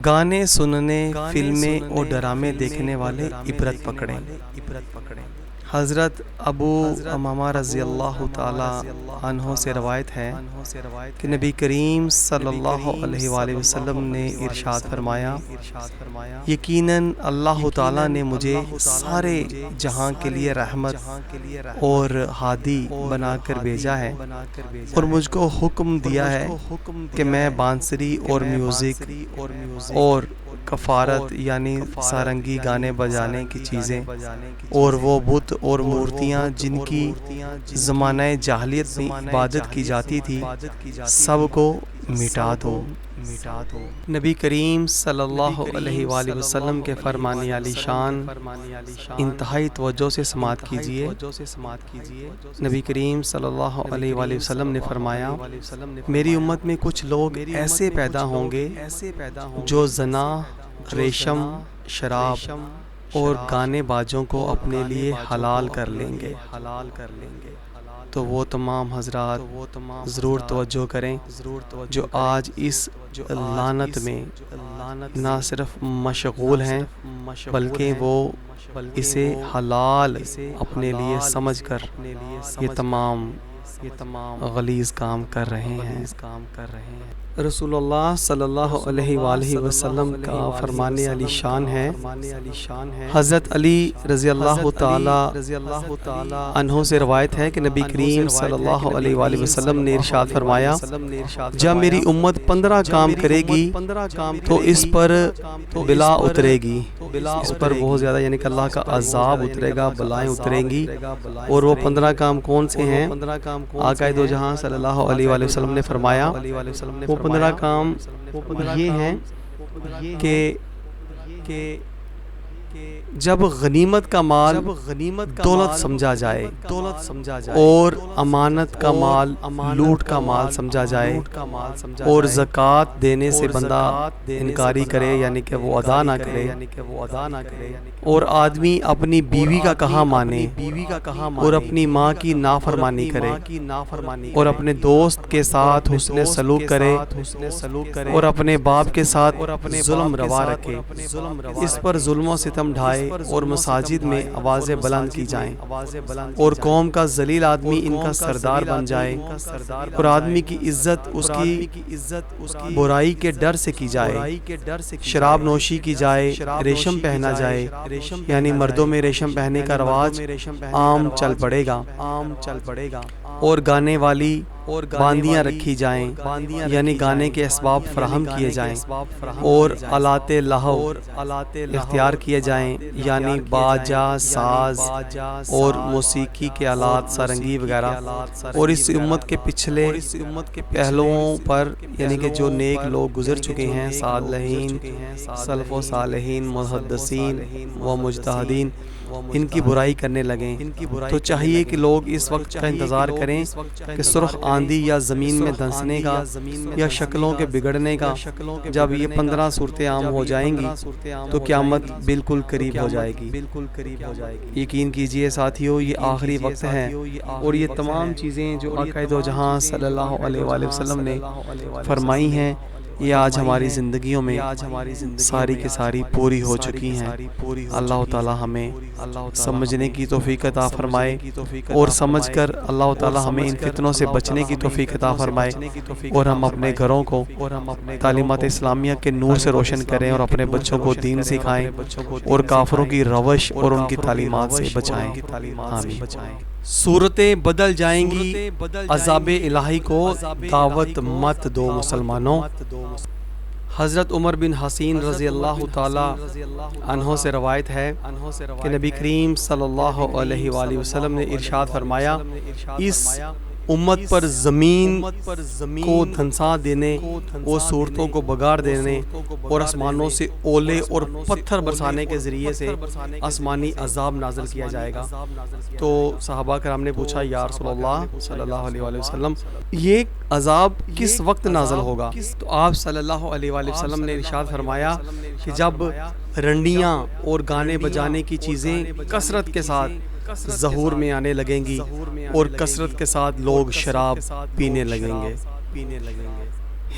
گانے سننے، فلمیں اور ڈرامے دیکھنے والے عبرت پکڑیں۔ حضرت ابو امامہ رضی اللہ تعالی عنہ سے روایت ہے کہ نبی کریم صلی اللہ علیہ وآلہ وسلم نے ارشاد فرمایا، یقیناً اللہ تعالی نے مجھے سارے جہاں کے لیے رحمت اور ہادی بنا کر بھیجا ہے، اور مجھ کو حکم دیا ہے کہ میں بانسری اور میوزک اور کفارت یعنی سارنگی گانے بجانے کی چیزیں اور وہ بت اور مورتیاں جن کی زمانہ جاہلیت میں عبادت کی جاتی تھی سب کو مٹا دو۔ نبی کریم صلی اللہ علیہ وآلہ وسلم کے فرمان عالی شان انتہائی توجہ سے سماعت کیجیے۔ نبی کریم صلی اللہ علیہ وآلہ وسلم نے فرمایا، میری امت میں کچھ لوگ ایسے پیدا ہوں گے جو زنا، ریشم، شراب اور گانے بازوں کو اپنے لیے حلال کر لیں گے۔ تو وہ تمام حضرات ضرور توجہ کریں جو آج اس لعنت میں نہ صرف مشغول ہیں بلکہ وہ اسے حلال اپنے لیے سمجھ کر یہ تمام غلیظ کام کر رہے ہیں۔ رسول اللہ صلی اللہ علیہ وآلہ وسلم کا فرمان علی شان ہے، حضرت علی رضی اللہ تعالی عنہ سے روایت ہے کہ نبی کریم صلی اللہ علیہ وآلہ وسلم نے ارشاد فرمایا، جب میری امت 15 کام کرے گی تو اس پر بلا اترے گی، اس پر بہت زیادہ یعنی کہ اللہ کا عذاب اترے گا، بلائیں اتریں گی۔ اور وہ 15 کام کون سے ہیں؟ آقا دو جہاں صلی اللہ علیہ وآلہ وسلم نے فرمایا وہ 15 کام یہ ہیں کہ جب غنیمت کا مال دولت سمجھا جائے اور امانت کا مال لوٹ کا مال سمجھا جائے اور زکوٰۃ دینے سے بندہ انکاری کرے یعنی کہ وہ ادا نہ کرے، اور آدمی اپنی بیوی کا کہا مانے اور اپنی ماں کی نافرمانی کرے اور اپنے دوست کے ساتھ حسن سلوک کرے اور اپنے باپ کے ساتھ ظلم روا رکھے، اس پر ظلم و ستم ڈھائے اور مساجد میں آوازیں بلند کی جائیں، اور قوم کا ذلیل آدمی ان کا سردار بن جائے، اور آدمی کی عزت اس کی برائی کے ڈر سے کی جائے، شراب نوشی کی جائے، ریشم پہنا جائے یعنی مردوں میں ریشم پہننے کا رواج عام چل پڑے گا، اور گانے والی باندیاں رکھی جائیں یعنی گانے کے اسباب فراہم کیے جائیں، اور آلات لہو اختیار کیے جائیں یعنی باجا، ساز اور موسیقی کے آلات، سارنگی وغیرہ، اور اس امت کے پچھلے پہلوؤں پر یعنی کہ جو نیک لوگ گزر چکے ہیں، صالحین، سلف و صالحین، محدثین و مجتہدین، ان کی برائی کرنے لگیں۔ تو چاہیے کہ لوگ اس وقت کا انتظار کریں کہ سرخ آندھی یا زمین میں دھنسنے کا یا شکلوں کے بگڑنے کا، جب یہ 15 صورتیں عام ہو جائیں گی تو قیامت بالکل قریب ہو جائے گی۔ یقین کیجئے ساتھیو، یہ آخری وقت ہے، اور یہ تمام چیزیں جو آقا دو جہاں صلی اللہ علیہ وآلہ وسلم نے فرمائی ہیں یہ آج ہماری زندگیوں میں ساری کی ساری پوری ہو چکی ہیں۔ اللہ تعالی ہمیں سمجھنے کی توفیق عطا فرمائے، اور سمجھ کر اللہ تعالی ہمیں ان فتنوں سے بچنے کی توفیق عطا فرمائے، اور ہم اپنے گھروں کو تعلیمات اسلامیہ کے نور سے روشن کریں اور اپنے بچوں کو دین سکھائیں اور کافروں کی روش اور ان کی تعلیمات سے بچائیں۔ آمین۔ صورتیں بدل جائیں گی، عذاب الہی کو دعوت مت دو مسلمانوں۔ حضرت عمر بن حسین رضی اللہ تعالی عنہ سے روایت ہے کہ نبی کریم صلی اللہ علیہ وآلہ وسلم نے ارشاد فرمایا، اس امت پر زمین کو دھنسا دینے اور صورتوں کو بگاڑ دینے اور آسمانوں سے اولے اور پتھر برسانے کے ذریعے سے آسمانی عذاب نازل کیا جائے گا۔ تو صحابہ کرام نے پوچھا، یا رسول اللہ صلی اللہ علیہ وآلہ وسلم، یہ عذاب کس وقت نازل ہوگا؟ تو آپ صلی اللہ علیہ وآلہ وسلم نے ارشاد فرمایا کہ جب رنڈیاں اور گانے بجانے کی چیزیں کثرت کے ساتھ ظہور میں آنے لگیں گی اور کثرت کے ساتھ لوگ شراب پینے لگیں گے۔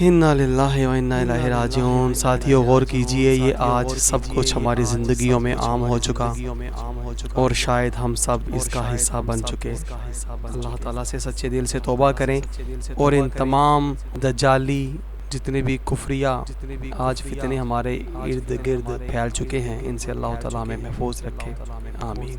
انا للہ و انا الیہ راجعون۔ ساتھیو غور کیجئے، یہ آج سب کچھ ہماری زندگیوں میں عام ہو چکا اور شاید ہم سب اس کا حصہ بن چکے۔ اللہ تعالیٰ سے سچے دل سے توبہ کریں اور ان تمام دجالی جتنے بھی کفریہ آج فتنے ہمارے ارد گرد پھیل چکے ہیں، ان سے اللہ تعالیٰ ہمیں محفوظ رکھے، آمین۔